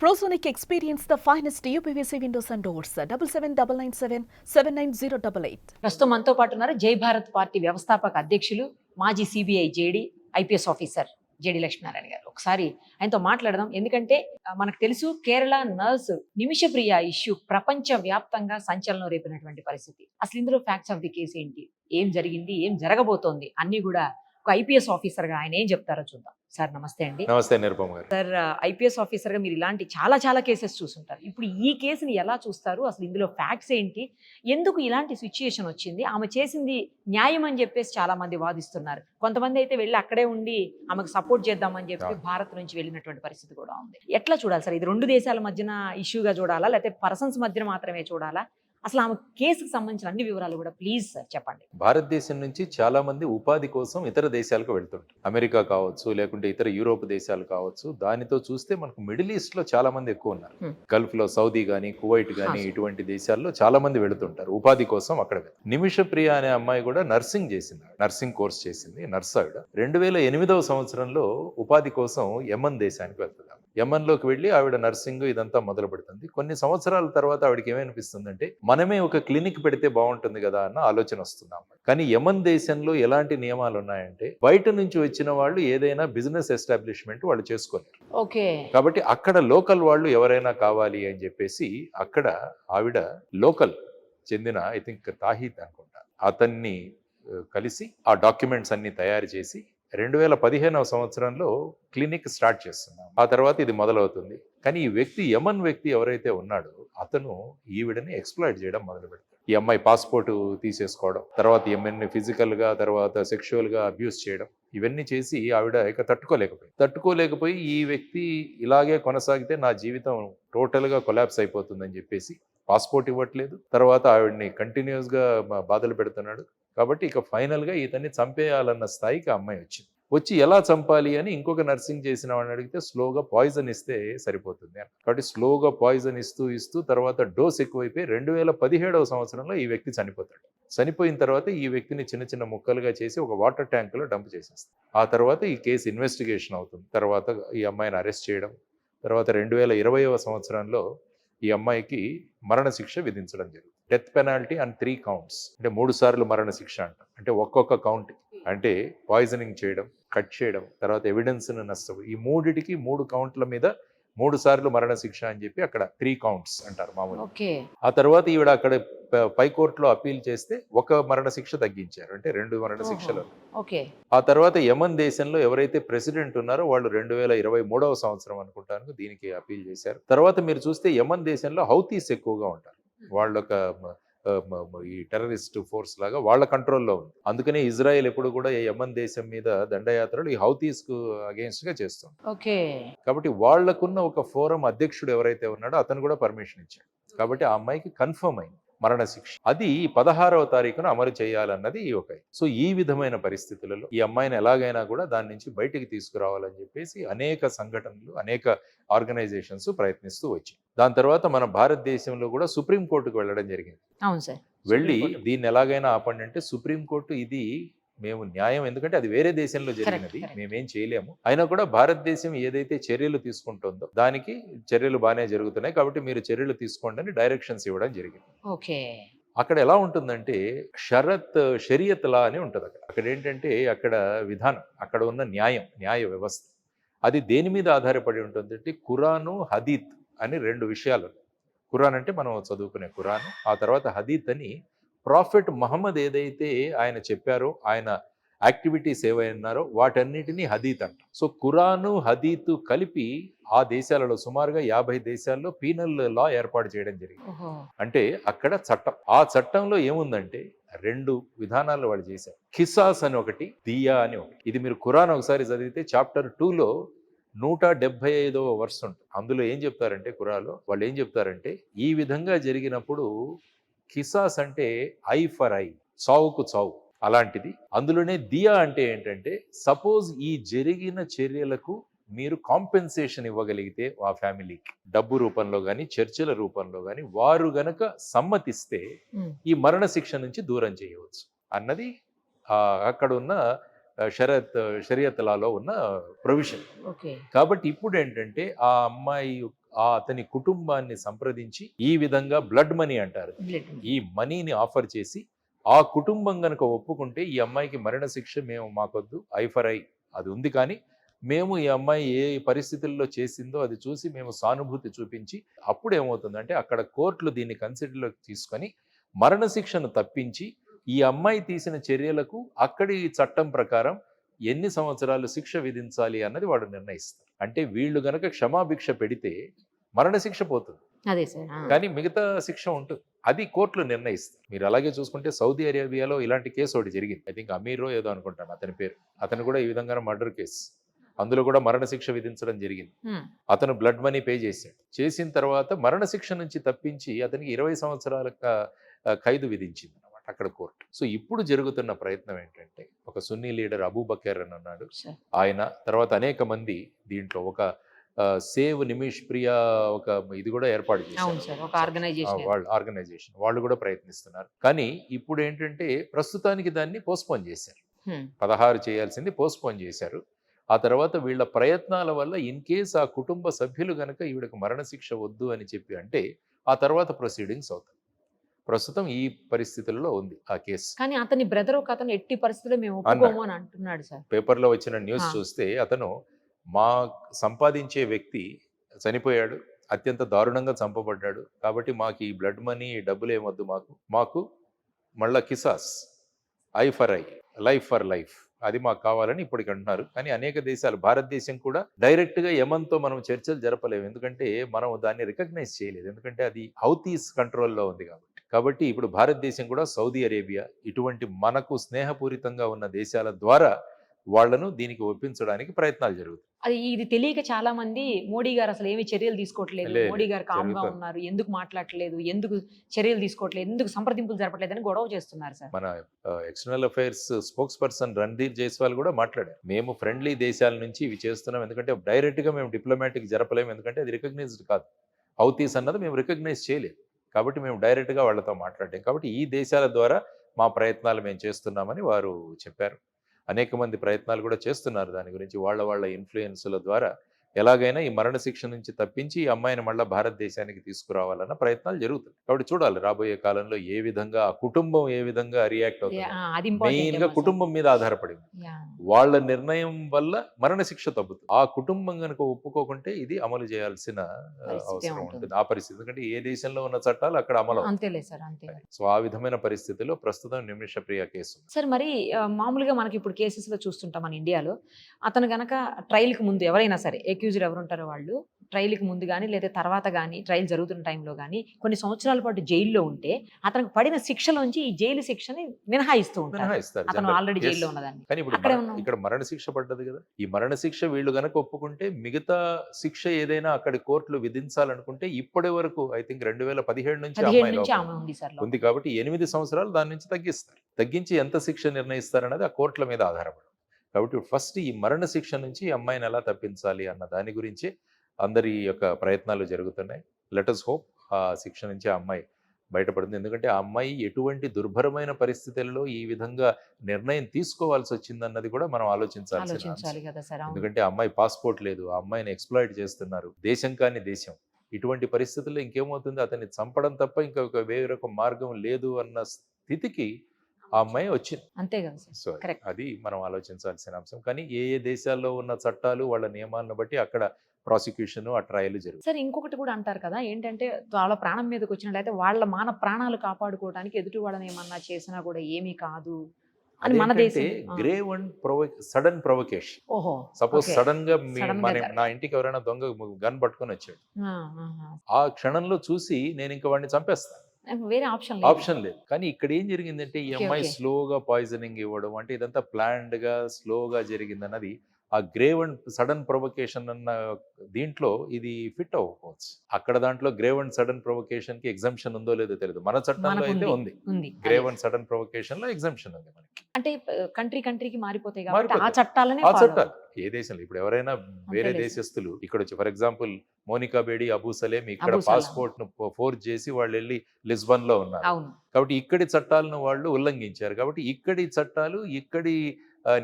Prosonic experience the finest UPVC windows and doors. 7799779088. ప్రస్తుతం మనతో పాటు ఉన్నారు జై భారత్ పార్టీ వ్యవస్థాపక అధ్యక్షులు మాజీ CBI JD IPS officer JD Lakshminarayana గారు. ఒకసారి ఆయనతో మాట్లాడదాం. ఎందుకంటే మనకు తెలుసు కేరళ నర్స్ నిమిషప్రియ ఇష్యూ ప్రపంచ వ్యాప్తంగా సంచలనం రేపినటువంటి పరిస్థితి. అసలు ఇందులో ఫ్యాక్ట్స్ ఆఫ్ ది కేసు ఏంటి, ఏం జరిగింది, ఏం జరగబోతోంది అన్ని కూడా ఒక ఐపీఎస్ ఆఫీసర్ గా ఆయన ఏం చెప్తారో చూద్దాం. సార్ నమస్తే అండి. నమస్తే నిరుపమ గారు. సార్ ఐపీఎస్ ఆఫీసర్ గా మీరు ఇలాంటి చాలా కేసెస్ చూసుంటారు. ఇప్పుడు ఈ కేసుని ఎలా చూస్తారు, అసలు ఇందులో ఫ్యాక్ట్స్ ఏంటి, ఎందుకు ఇలాంటి సిచ్యుయేషన్ వచ్చింది, ఆమె చేసింది న్యాయం అని చెప్పేసి చాలా మంది వాదిస్తున్నారు. కొంతమంది అయితే వెళ్ళి అక్కడే ఉండి ఆమెకు సపోర్ట్ చేద్దామని చెప్పి భారత్ నుంచి వెళ్ళినటువంటి పరిస్థితి కూడా ఉంది. ఎట్లా చూడాలి సార్, ఇది రెండు దేశాల మధ్యన ఇష్యూగా చూడాలా, లేకపోతే పర్సన్స్ మధ్యన మాత్రమే చూడాలా? అసలు ఆమె కేసుకు సంబంధించిన అన్ని వివరాలు కూడా ప్లీజ్ సార్ చెప్పండి. భారతదేశం నుంచి చాలా మంది ఉపాధి కోసం ఇతర దేశాలకు వెళ్తుంటారు. అమెరికా కావచ్చు, లేకుంటే ఇతర యూరోప్ దేశాలు కావచ్చు. దానితో చూస్తే మనకు మిడిల్ ఈస్ట్ లో చాలా మంది ఎక్కువ ఉన్నారు. గల్ఫ్ లో సౌదీ గానీ, కువైట్ గానీ ఇటువంటి దేశాల్లో చాలా మంది వెళుతుంటారు ఉపాధి కోసం. అక్కడ నిమిషప్రియ అనే అమ్మాయి కూడా నర్సింగ్ చేసింది, నర్సింగ్ కోర్స్ చేసింది, నర్స్ ఆవిడ. 2008వ సంవత్సరంలో ఉపాధి కోసం యమన్ దేశానికి వెళ్తుంది. యమన్ లోకి వెళ్ళి ఆవిడ నర్సింగ్ ఇదంతా మొదలు పెడుతుంది. కొన్ని సంవత్సరాల తర్వాత ఆవిడకి ఏమనిపిస్తుందంటే మనమే ఒక క్లినిక్ పెడితే బాగుంటుంది కదా అన్న ఆలోచన వస్తున్నాం. కానీ యమన్ దేశంలో ఎలాంటి నియమాలు ఉన్నాయంటే బయట నుంచి వచ్చిన వాళ్ళు ఏదైనా బిజినెస్ ఎస్టాబ్లిష్మెంట్ వాళ్ళు చేసుకోలేరు. ఓకే. కాబట్టి అక్కడ లోకల్ వాళ్ళు ఎవరైనా కావాలి అని చెప్పేసి అక్కడ ఆవిడ లోకల్ చెందిన ఐ థింక్ తాహిద్ అనుకుంటా అతన్ని కలిసి ఆ డాక్యుమెంట్స్ అన్ని తయారు చేసి 2015వ సంవత్సరంలో క్లినిక్ స్టార్ట్ చేస్తున్నాం. ఆ తర్వాత ఇది మొదలవుతుంది. కానీ ఈ వ్యక్తి యమన్ వ్యక్తి ఎవరైతే ఉన్నాడో అతను ఈవిడని ఎక్స్ప్లాయిట్ చేయడం మొదలు పెడతాడు. ఈ అమ్మాయి పాస్పోర్ట్ తీసేసుకోవడం, తర్వాత ఈమెన్ని ఫిజికల్ గా, తర్వాత సెక్షువల్ గా అబ్యూస్ చేయడం, ఇవన్నీ చేసి ఆవిడ ఇక తట్టుకోలేకపోయి ఈ వ్యక్తి ఇలాగే కొనసాగితే నా జీవితం టోటల్ గా కొలాప్స్ అయిపోతుందని చెప్పేసి పాస్పోర్ట్ ఇవ్వట్లేదు. తర్వాత ఆవిడని కంటిన్యూస్ గా బాధలు పెడుతున్నాడు. కాబట్టి ఇక ఫైనల్ గా ఇతన్ని చంపేయాలన్న స్థాయికి ఆ అమ్మాయి వచ్చి ఎలా చంపాలి అని ఇంకొక నర్సింగ్ చేసిన వాడిని అడిగితే స్లోగా పాయిజన్ ఇస్తే సరిపోతుంది అని. కాబట్టి స్లోగా పాయిజన్ ఇస్తూ తర్వాత డోస్ ఎక్కువైపోయి 2017వ సంవత్సరంలో ఈ వ్యక్తి చనిపోతాడు. చనిపోయిన తర్వాత ఈ వ్యక్తిని చిన్న ముక్కలుగా చేసి ఒక వాటర్ ట్యాంకులో డంప్ చేసేస్తాడు. ఆ తర్వాత ఈ కేసు ఇన్వెస్టిగేషన్ అవుతుంది. తర్వాత ఈ అమ్మాయిని అరెస్ట్ చేయడం, తర్వాత 2020వ సంవత్సరంలో ఈ అమ్మాయికి మరణశిక్ష విధించడం జరిగింది. డెత్ పెనాల్టీ అండ్ 3 కౌంట్స్, అంటే 3 సార్లు మరణశిక్ష అంట. అంటే ఒక్కొక్క కౌంట్ అంటే పాయిజనింగ్ చేయడం, కట్ చేయడం, తర్వాత ఎవిడెన్స్ నష్టం, ఈ 3 కౌంట్ల మీద 3 సార్లు మరణశిక్ష అని చెప్పి అక్కడ 3 కౌంట్స్ అంటారు మామూలు. ఆ తర్వాత ఈవిడ అక్కడ పై కోర్టులో అప్పీల్ చేస్తే ఒక మరణశిక్ష తగ్గించారు, అంటే 2 మరణశిక్షలు. ఆ తర్వాత యమన్ దేశంలో ఎవరైతే ప్రెసిడెంట్ ఉన్నారో వాళ్ళు 2023వ సంవత్సరం అనుకుంటాను దీనికి అప్పీల్ చేశారు. తర్వాత మీరు చూస్తే యమన్ దేశంలో హౌతీస్ ఎక్కువగా ఉంటారు. వాళ్ళొక ఈ టెర్రరిస్ట్ ఫోర్స్ లాగా వాళ్ళ కంట్రోల్లో ఉంది. అందుకనే ఇజ్రాయెల్ ఎప్పుడు కూడా యమన్ దేశం మీద దండయాత్రలు ఈ హౌతీస్ కు అగేన్స్ట్ గా చేస్తుంది. కాబట్టి వాళ్లకున్న ఒక ఫోరం అధ్యక్షుడు ఎవరైతే ఉన్నాడో అతను కూడా పర్మిషన్ ఇచ్చాడు. కాబట్టి ఆ అమ్మాయికి కన్ఫర్మ్ అయింది మరణశిక్ష. అది 16వ తారీఖున అమలు చేయాలన్నది సో ఈ విధమైన పరిస్థితులలో ఈ అమ్మాయిని ఎలాగైనా కూడా దాని నుంచి బయటికి తీసుకురావాలని చెప్పేసి అనేక సంఘటనలు, అనేక ఆర్గనైజేషన్స్ ప్రయత్నిస్తూ వచ్చాయి. దాని తర్వాత మన భారతదేశంలో కూడా సుప్రీంకోర్టుకు వెళ్ళడం జరిగింది. అవును సార్. వెళ్ళి దీన్ని ఎలాగైనా ఆపండి అంటే సుప్రీంకోర్టు ఇది మేము న్యాయం, ఎందుకంటే అది వేరే దేశంలో జరిగినది, మేమేం చేయలేము, అయినా కూడా భారతదేశం ఏదైతే చర్యలు తీసుకుంటుందో దానికి చర్యలు బాగానే జరుగుతున్నాయి, కాబట్టి మీరు చర్యలు తీసుకోండి అని డైరెక్షన్స్ ఇవ్వడం జరిగింది. అక్కడ ఎలా ఉంటుందంటే షరియత్ లా అని ఉంటుంది. అక్కడ ఏంటంటే అక్కడ విధానం, అక్కడ ఉన్న న్యాయ వ్యవస్థ అది దేని మీద ఆధారపడి ఉంటుందంటే ఖురాను, హదీత్ అని 2 విషయాలు. ఖురాన్ అంటే మనం చదువుకునే ఖురాను, ఆ తర్వాత హదీత్ అని ప్రాఫెట్ మహమ్మద్ ఏదైతే ఆయన చెప్పారో, ఆయన యాక్టివిటీస్ ఏవైనారో వాటన్నిటినీ హదీత్ అంట. సో ఖురాను, హదీత్ కలిపి ఆ దేశాలలో సుమారుగా 50 దేశాల్లో పీనల్ లా ఏర్పాటు చేయడం జరిగింది. అంటే అక్కడ చట్టం, ఆ చట్టంలో ఏముందంటే 2 విధానాలు వాళ్ళు చేశారు. ఖిసాస్ అని ఒకటి, దియా అని ఒకటి. ఇది మీరు ఖురాన్ ఒకసారి చదివితే చాప్టర్ 2లో 175వ వర్స్ ఉంటుంది. అందులో ఏం చెప్తారంటే ఖురాన్లో వాళ్ళు ఏం చెప్తారంటే ఈ విధంగా జరిగినప్పుడు ఖిసాస్ అంటే ఐ ఫర్ ఐ, చావుకు చావు అలాంటిది. అందులోనే దియా అంటే ఏంటంటే సపోజ్ ఈ జరిగిన చర్యలకు మీరు కాంపెన్సేషన్ ఇవ్వగలిగితే ఆ ఫ్యామిలీకి డబ్బు రూపంలో కానీ చర్చల రూపంలో కానీ వారు గనక సమ్మతిస్తే ఈ మరణశిక్ష నుంచి దూరం చేయవచ్చు అన్నది అక్కడ ఉన్న షరియత్ లాలో ఉన్న ప్రొవిజన్. కాబట్టి ఇప్పుడు ఏంటంటే ఆ అమ్మాయి అతని కుటుంబాన్ని సంప్రదించి ఈ విధంగా బ్లడ్ మనీ అంటారు, ఈ మనీని ఆఫర్ చేసి ఆ కుటుంబం గనక ఒప్పుకుంటే ఈ అమ్మాయికి మరణశిక్ష మేము మాకొద్దు, ఐ ఫర్ ఐ అది ఉంది, కానీ మేము ఈ అమ్మాయి ఏ పరిస్థితుల్లో చేసిందో అది చూసి మేము సానుభూతి చూపించి అప్పుడు ఏమవుతుందంటే అక్కడ కోర్టులు దీన్ని కన్సిడర్లోకి తీసుకొని మరణశిక్షను తప్పించి ఈ అమ్మాయి తీసిన చర్యలకు అక్కడి చట్టం ప్రకారం ఎన్ని సంవత్సరాలు శిక్ష విధించాలి అన్నది వాడు నిర్ణయిస్తారు. అంటే వీళ్ళు గనక క్షమాభిక్ష పెడితే మరణశిక్ష పోతుంది, అదే సార్, కానీ మిగతా శిక్ష ఉంటుంది, అది కోర్టులు నిర్ణయిస్తారు. మీరు అలాగే చూసుకుంటే సౌదీ అరేబియాలో ఇలాంటి కేసు ఒకటి జరిగింది, ఐ థింక్ అమీరో ఏదో అనుకుంటాను అతని పేరు. అతను కూడా ఈ విధంగా మర్డర్ కేసు, అందులో కూడా మరణశిక్ష విధించడం జరిగింది. అతను బ్లడ్ మనీ పే చేశాడు, చేసిన తర్వాత మరణశిక్ష నుంచి తప్పించి అతనికి 20 సంవత్సరాల ఖైదు విధించింది అన్నమాట అక్కడ కోర్టు. సో ఇప్పుడు జరుగుతున్న ప్రయత్నం ఏంటంటే ఒక సున్నీ లీడర్ అబూబకర్ అని అన్నాడు ఆయన, తర్వాత అనేక మంది దీంట్లో ఒక సేవ్ నిమిష్ ప్రియా ఒక ఇది కూడా ఏర్పాటు చేశారు, ఆర్గనైజేషన్ వాళ్ళు కూడా ప్రయత్నిస్తున్నారు. కానీ ఇప్పుడు ఏంటంటే ప్రస్తుతానికి దాన్ని పోస్ట్పోన్ చేశారు, 16 చేయాల్సింది పోస్ట్పోన్ చేశారు. ఆ తర్వాత వీళ్ళ ప్రయత్నాల వల్ల ఇన్ కేస్ ఆ కుటుంబ సభ్యులు గనక ఈవిడకు మరణశిక్ష వద్దు అని చెప్పి అంటే ఆ తర్వాత ప్రొసీడింగ్స్ అవుతాయి. ప్రస్తుతం ఈ పరిస్థితుల్లో ఉంది ఆ కేసు. కానీ అతని బ్రదర్ ఒక అతను ఎట్టి పరిస్థితుల్లో మేము ఒప్పుకోము అని అంటున్నాడు సార్. పేపర్లో వచ్చిన న్యూస్ చూస్తే అతను మా సంపాదించే వ్యక్తి చనిపోయాడు, అత్యంత దారుణంగా చంపబడ్డాడు, కాబట్టి మాకు ఈ బ్లడ్ మనీ డబ్బులు ఏమొద్దు, మాకు మళ్ళా కిసాస్, eye for eye, life for life అది మాకు కావాలని ఇప్పటికి అంటున్నారు. కానీ అనేక దేశాలు, భారతదేశం కూడా డైరెక్ట్గా యమన్తో మనం చర్చలు జరపలేము, ఎందుకంటే మనం దాన్ని రికగ్నైజ్ చేయలేదు, ఎందుకంటే అది హౌతీస్ కంట్రోల్లో ఉంది కాబట్టి ఇప్పుడు భారతదేశం కూడా సౌదీ అరేబియా ఇటువంటి మనకు స్నేహపూరితంగా ఉన్న దేశాల ద్వారా వాళ్లను దీనికి ఒప్పించడానికి ప్రయత్నాలు జరుగుతాయి. అది ఇది తెలియక చాలా మంది మోడీ గారు అసలు ఏమి చర్యలు తీసుకోవట్లేదు, మోడీ గారు కామ్గా ఉన్నారు, ఎందుకు మాట్లాడట్లేదు, ఎందుకు చర్యలు తీసుకోవట్లేదు, ఎందుకు సంప్రదింపులు జరపట్లేదు అని గొడవ చేస్తున్నారు సార్. మన external affairs spokes person Randhir Jaiswal కూడా మాట్లాడారు, మేము ఫ్రెండ్లీ దేశాల నుంచి ఇవి చేస్తున్నాం, ఎందుకంటే డైరెక్ట్ గా మేము డిప్లొమాటిక్ జరపలేము, ఎందుకంటే అది రికగ్నైజ్డ్ కాదు, హౌతీస్ అన్నది మేము రికగ్నైజ్ చేయలేదు, కాబట్టి మేము డైరెక్ట్ గా వాళ్ళతో మాట్లాడాం, కాబట్టి ఈ దేశాల ద్వారా మా ప్రయత్నాలు మేము చేస్తున్నామని వారు చెప్పారు. అనేక మంది ప్రయత్నాలు కూడా చేస్తున్నారు దాని గురించి, వాళ్ళ ఇన్ఫ్లుయెన్స్ల ద్వారా ఎలాగైనా ఈ మరణశిక్ష నుంచి తప్పించి ఈ అమ్మాయిని మళ్ళీ భారతదేశానికి తీసుకురావాలన్న ప్రయత్నాలు జరుగుతుంది. కాబట్టి చూడాలి రాబోయే కాలంలో ఏ విధంగా ఆ కుటుంబం ఏ విధంగా రియాక్ట్ అవుతుంది, మెయిన్ గా కుటుంబం మీద ఆధారపడింది, వాళ్ళ నిర్ణయం వల్ల మరణశిక్ష తగ్గుతుంది. ఆ కుటుంబం కనుక ఒప్పుకోకుంటే ఇది అమలు చేయాల్సిన అవసరం ఉంటుంది ఆ పరిస్థితి, ఎందుకంటే ఏ దేశంలో ఉన్న చట్టాలు అక్కడ అమలు అవుతాయి. సో ఆ విధమైన పరిస్థితిలో ప్రస్తుతం నిమిష ప్రియ కేసు సార్. మరి మామూలుగా మనకి ఇప్పుడు కేసెస్ లో చూస్తుంటాం మన ఇండియాలో, అతను గనక ట్రయల్ కి ముందు ఎవరైనా సరే అక్యూజ్డ్ ఎవరు ఉంటారో వాళ్ళు ట్రయల్కి ముందు కానీ లేదా తర్వాత కానీ ట్రయల్ జరుగుతున్న టైంలో కానీ కొన్ని సంవత్సరాల పాటు జైల్లో ఉంటే అతనికి పడిన శిక్షలోంచి ఈ జైలు శిక్షని మినహాయిస్తూ ఉంటారు, అతను ఆల్రెడీ జైల్లో ఉన్నదాన్ని. కానీ ఇప్పుడు ఇక్కడ మరణశిక్ష పడ్డది కదా, ఈ మరణశిక్ష వీళ్ళు గనక ఒప్పుకుంటే మిగతా శిక్ష ఏదైనా అక్కడి కోర్టులు విధించాలనుకుంటే ఇప్పటి వరకు ఐ థింక్ 2017 నుంచి ఉంది, కాబట్టి 8 సంవత్సరాలు దాని నుంచి తగ్గించి ఎంత శిక్ష నిర్ణయిస్తారన్నది ఆ కోర్టుల మీద ఆధారపడి. కాబట్టి ఫస్ట్ ఈ మరణ శిక్ష నుంచి ఈ అమ్మాయిని ఎలా తప్పించాలి అన్న దాని గురించి అందరి యొక్క ప్రయత్నాలు జరుగుతున్నాయి. లెట్ us హోప్ ఆ శిక్ష నుంచి ఆ అమ్మాయి బయటపడుతుంది, ఎందుకంటే ఆ అమ్మాయి ఎటువంటి దుర్భరమైన పరిస్థితుల్లో ఈ విధంగా నిర్ణయం తీసుకోవాల్సి వచ్చిందన్నది కూడా మనం ఆలోచించాలి కదా సార్. ఎందుకంటే ఆ అమ్మాయి పాస్పోర్ట్ లేదు, ఆ అమ్మాయిని ఎక్స్‌ప్లాయిట్ చేస్తున్నారు, దేశం కాని దేశం. ఇటువంటి పరిస్థితుల్లో ఇంకేమవుతుంది, అతన్ని చంపడం తప్ప ఇంకొక వేరొక మార్గం లేదు అన్న స్థితికి ఆ అమ్మాయి వచ్చింది, అంతే కదా సార్. సో అది మనం ఆలోచించాల్సిన అంశం. కానీ ఏ దేశాల్లో ఉన్న చట్టాలు వాళ్ళ నియమాలను బట్టి అక్కడ ప్రాసిక్యూషన్ ఆ ట్రయల్ జరుగుతుంది. సార్ ఇంకొకటి కూడా అంటారు కదా, ఏంటంటే వాళ్ళ ప్రాణం మీదకి వచ్చినట్లయితే వాళ్ళ మాన ప్రాణాలు కాపాడుకోవడానికి ఎదుటి వాళ్ళని ఏమన్నా చేసినా కూడా ఏమీ కాదు అని మన దేశం. Grave and sudden provocation. ఓహో, సపోజ్ సడన్ గా నా ఇంటికి ఎవరైనా దొంగ గన్ పట్టుకొని వచ్చాడు, ఆ క్షణంలో చూసి నేను ఇంకా వాడిని చంపేస్తాను, వేరే ఆప్షన్ లేదు. కానీ ఇక్కడ ఏం జరిగిందంటే ఈ అమ్మాయి స్లోగా పాయిజనింగ్ ఇవ్వడం, అంటే ఇదంతా ప్లాన్డ్ గా స్లోగా జరిగింది అన్నది ఆ గ్రేవ్ అండ్ సడన్ ప్రొవకేషన్ అన్న దీంట్లో ఇది ఫిట్ అవ్వకపోవచ్చు. అక్కడ దాంట్లో గ్రేవ్ అండ్ సడన్ ప్రొవకేషన్ కి ఎగ్జంప్షన్ ఉందో లేదో తెలియదు, మన చట్టంలో అయితే ఉంది. గ్రేవ్ అండ్ సడన్ ప్రొవకేషన్ లో ఎగ్జంప్షన్ ఉంది మనకి, అంటే కంట్రీకి మారిపోతాయి కాబట్టి ఆ చట్టాలు ఏ దేశంలో ఇప్పుడు ఎవరైనా వేరే దేశస్తులు ఇక్కడ వచ్చి, ఫర్ ఎగ్జాంపుల్ మోనికా బేడి, అబూ సలేం ఇక్కడ పాస్పోర్ట్ ను ఫోర్స్ చేసి వాళ్ళు వెళ్ళి లిస్బన్ లో ఉన్నారు, కాబట్టి ఇక్కడి చట్టాలను వాళ్ళు ఉల్లంఘించారు, కాబట్టి ఇక్కడి చట్టాలు ఇక్కడి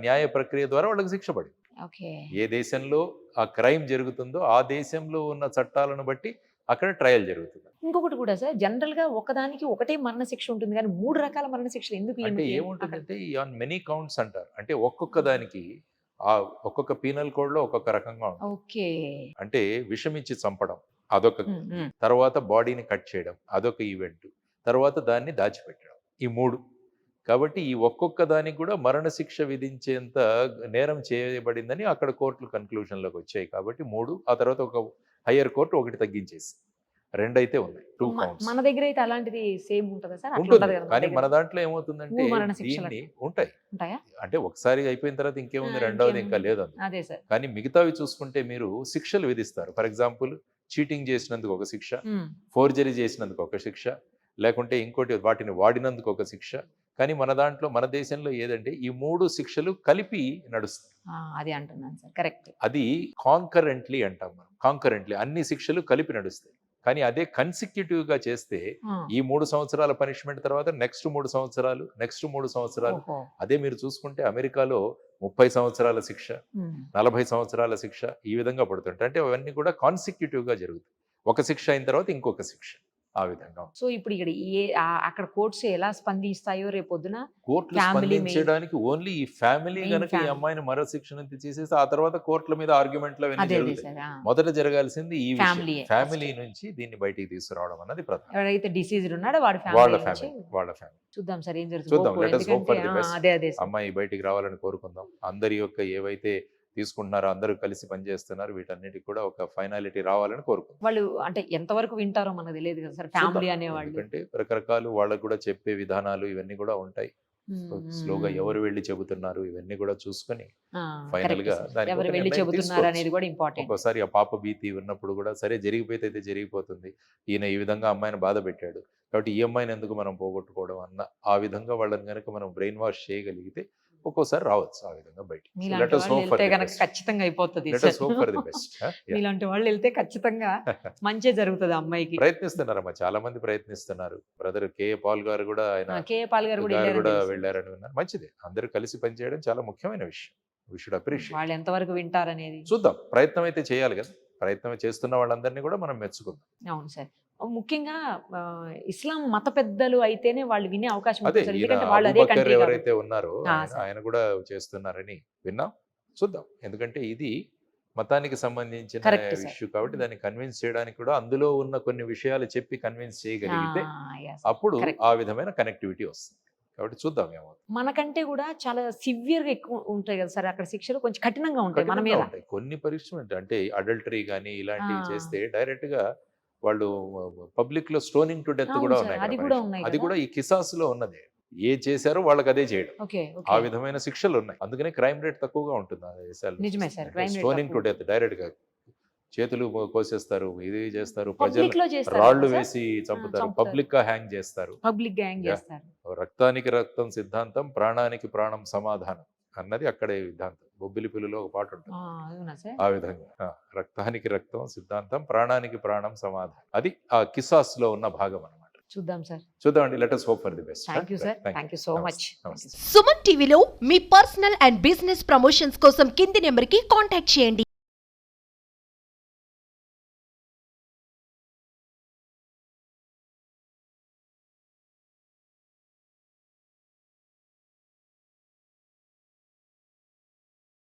న్యాయ ప్రక్రియ ద్వారా వాళ్ళకి శిక్ష పడింది. ఓకే. ఏ దేశంలో ఆ క్రైమ్ జరుగుతుందో ఆ దేశంలో ఉన్న చట్టాలను బట్టి అక్కడ ట్రయల్ జరుగుతుంది. ఇంకొకటి కూడా సార్, జనరల్ గా ఒకదానికి ఒకటే మరణశిక్ష ఉంటుంది కానీ 3 రకాల మరణశిక్షలు ఎందుకు? అంటే ఏమిటి? ఏముంటుందంటే ఆన్ మెనీ కౌంట్స్ అంటారు. అంటే ఒక్కొక్క దానికి ఆ ఒక్కొక్క పీనల్ కోడ్ లో ఒక్కొక్క రకంగా ఉంటుంది. ఓకే. అంటే విషం ఇచ్చి చంపడం అదొక, తర్వాత బాడీని కట్ చేయడం అదొక ఈవెంట్, తర్వాత దాన్ని దాచిపెట్టడం, ఈ 3. కాబట్టి ఈ ఒక్కొక్క దానికి కూడా మరణశిక్ష విధించేంత నేరం చేయబడిందని అక్కడ కోర్టులు కన్క్లూషన్లోకి వచ్చాయి. కాబట్టి 3, ఆ తర్వాత ఒక హయ్యర్ కోర్టు ఒకటి తగ్గించేసి 2 అయితే ఉన్నాయి. 2 కౌంట్స్ మన దగ్గర అయితే అలాంటిది సేమ్ ఉంటుందా సార్? అట్లా ఉంటుంది. ఉండదు కదా మన కానీ దగ్గర? మన దాంట్లో ఏమవుతుందంటే 3 మరణశిక్షలు దీన్ని ఉంటాయి. ఉంటాయా? అంటే ఒకసారి అయిపోయిన తర్వాత ఇంకేముంది, రెండవది ఇంకా లేదు అందులో. అదే సార్. కానీ మిగతావి చూసుకుంటే మీరు శిక్షలు విధిస్తారు. ఫర్ ఎగ్జాంపుల్ చీటింగ్ చేసినందుకు ఒక శిక్ష, ఫోర్జరీ చేసినందుకు ఒక శిక్ష, లేకుంటే ఇంకోటి వాటిని వాడినందుకు ఒక శిక్ష. కానీ మన దాంట్లో మన దేశంలో ఏదంటే ఈ 3 శిక్షలు కలిపి నడుస్తాయి. అది అంటున్నాను సార్, కరెక్ట్. అది కాంకరెంట్లీ అంటాం మనం. కాంకరెంట్లీ అన్ని శిక్షలు కలిపి నడుస్తాయి. కానీ అదే కన్సిక్యూటివ్ గా చేస్తే ఈ 3 సంవత్సరాల పనిష్మెంట్ తర్వాత నెక్స్ట్ 3 సంవత్సరాలు, నెక్స్ట్ 3 సంవత్సరాలు. అదే మీరు చూసుకుంటే అమెరికాలో 30 సంవత్సరాల శిక్ష, 40 సంవత్సరాల శిక్ష ఈ విధంగా పడుతుంటాయి. అంటే అవన్నీ కూడా కాన్సిక్యూటివ్ గా జరుగుతాయి. ఒక శిక్ష అయిన తర్వాత ఇంకొక శిక్ష, ఆ విధంగా. సో ఇప్పుడు ఇక్కడ అక్కడ కోర్ట్స్ ఎలా స్పందిస్తాయో రేపొద్దున కోర్టులు Family స్పందించడానికి ఓన్లీ ఈ ఫ్యామిలీ Main గనక ఈ family. అమ్మాయిని మరో శిక్షణ చేసేసి ఆ తర్వాత కోర్టుల మీద ఆర్గ్యుమెంట్లు అవన్నీ అదే జరుగుతాయి. సార్. మొదట జరగాల్సింది ఈ Family. ఫ్యామిలీ నుంచి దీన్ని బయటికి తీసుకురావడం అన్నది ప్రధానం. ఎవరైతే డిసీజ్డ్ ఉన్నాడో వాడి వాళ్ళ ఫ్యామిలీ ఫ్యామిలీ, వాళ్ళ ఫ్యామిలీ. చూద్దాం సార్ ఏం చూద్దాం. జరుగుతుంది. Let us hope for the best. అదే సార్. అమ్మాయి బయటికి రావాలని కోరుకుందాం. అందరి యొక్క ఏవైతే తీసుకుంటున్నారో అందరూ కలిసి పనిచేస్తున్నారు, వీటన్నిటికి కూడా ఒక ఫైనాలిటీ రావాలని కోరుకుందాం. వాళ్ళు అంటే ఎంతవరకు వింటారో మనకు తెలియదు కదా సార్, ఫ్యామిలీ అనేవాళ్ళు. ఎందుకంటే రకరకాలు వాళ్ళకు కూడా చెప్పే విధానాలు ఇవన్నీ కూడా ఉంటాయి. స్లోగా ఎవరు వెళ్ళి చెబుతున్నారు ఇవన్నీ కూడా చూసుకొని ఫైనల్ గా దానికి ఎవరు ఒక వెళ్ళి నిర్ణయం చెబుతున్నారు తీసుకోవచ్చు. అనేది కూడా ఇంపార్టెంట్. ఒక్కోసారి ఆ పాప భీతి ఉన్నప్పుడు కూడా సరే జరిగిపోతే అయితే జరిగిపోతుంది, ఈయన ఈ విధంగా అమ్మాయిని బాధ పెట్టాడు కాబట్టి ఈ అమ్మాయిని ఎందుకు మనం పోగొట్టుకోవడం అన్న ఆ విధంగా వాళ్ళని కనుక మనం బ్రెయిన్ వాష్ చేయగలిగితే ఒక్కోసారి రావచ్చు ఆ విధంగా బయట. మీలాంటి వాళ్ళు వెళ్తే కనుక ఖచ్చితంగా అయిపోతుంది. మీలాంటి వాళ్ళు వెళ్తే ఖచ్చితంగా మంచి జరుగుతుంది అమ్మాయికి. ప్రయత్నిస్తున్నారమ్మా, చాలా మంది ప్రయత్నిస్తున్నారు. Brother K.A.. పాల్ గారు కూడా ఆయన కే.ఏ. పాల్ గారు కూడా వెళ్ళారని విన్నారు. మంచిది, అందరూ కలిసి పనిచేయడం చాలా ముఖ్యమైన విషయం. We should appreciate. వాళ్ళు ఎంతవరకు వింటారనేది చూద్దాం. ప్రయత్నం అయితే చేయాలి కదా, ప్రయత్నం చేస్తున్న వాళ్ళందరినీ కూడా మనం మెచ్చుకుందాం. అవును సార్. ముఖ్యంగా ఇస్లాం మత పెద్దలు అయితేనే వాళ్ళు వినే అవకాశం అదే ఉంటుంది సార్. ఈయన ఎందుకంటే వాళ్ళు అదే అబూబకర్ కంట్రీ ఎవరైతే ఉన్నారో సార్. ఆయన కూడా చేస్తున్నారని విన్నాం. చూద్దాం. ఎందుకంటే ఇది మతానికి సంబంధించిన Correct, sir. ఇష్యూ కాబట్టి దాన్ని కన్విన్స్ చేయడానికి కూడా అందులో ఉన్న కొన్ని విషయాలు చెప్పి కన్విన్స్ చేయగలిగితే అప్పుడు ఆ విధమైన కనెక్టివిటీ వస్తుంది. కాబట్టి చూద్దాం ఏమవుతుంది. మనకంటే కూడా చాలా సివియర్ గా ఎక్కువ ఉంటాయి కదా సార్ అక్కడ శిక్షలు, కొంచెం కఠినంగా ఉంటాయి మన మీద. కఠినంగా ఉంటాయి. కొన్ని పరీక్షలు అంటే అడల్టరీ కానీ ఇలాంటివి చేస్తే డైరెక్ట్ గా వాళ్ళు పబ్లిక్ లో స్టోనింగ్ టు డెత్ అవును కూడా సార్, ఉన్నాయి అది కదా కూడా పరీక్షలు. ఉన్నాయి అది కదా. కూడా ఈ కిసాస్ లో ఉన్నది. ఏ చేశారో వాళ్ళకి అదే చేయడం, ఓకే ఆ విధమైన శిక్షలు ఉన్నాయి. అందుకనే క్రైమ్ రేట్ తక్కువగా ఉంటుంది ఆ దేశాల్లో. నిజమే sir, crime rate stoning to తక్కువ. డెత్ డైరెక్ట్ గా చేతులు కోసేస్తారు, ఇది చేస్తారు, ప్రజలు పబ్లిక్ లో చేస్తారు రాళ్లు కదా సార్? వేసి చంపుతారు, చంపుతారు. పబ్లిక్ గా హ్యాంగ్ చేస్తారు. Public gang Yeah. చేస్తారు. రక్తానికి రక్తం సిద్ధాంతం, ప్రాణానికి ప్రాణం సమాధానం అన్నది అక్కడే సిద్ధాంతం. బొబ్బిలి పిల్లిలో ఒక పాట ఉంటుంది అవునా సార్? ఆ విధంగా. రక్తానికి రక్తం సిద్ధాంతం, ప్రాణానికి ప్రాణం సమాధానం. అది ఆ కిసాస్ లో ఉన్న భాగం అన్నమాట. చూద్దాం సార్. చూద్దామండి. Let us hope for the best. Thank you sir, thank you so much. నమస్తే. సుమన్ టీవీలో మీ పర్సనల్ అండ్ బిజినెస్ ప్రమోషన్స్ కోసం కింది నెంబర్కి కాంటాక్ట్ చేయండి.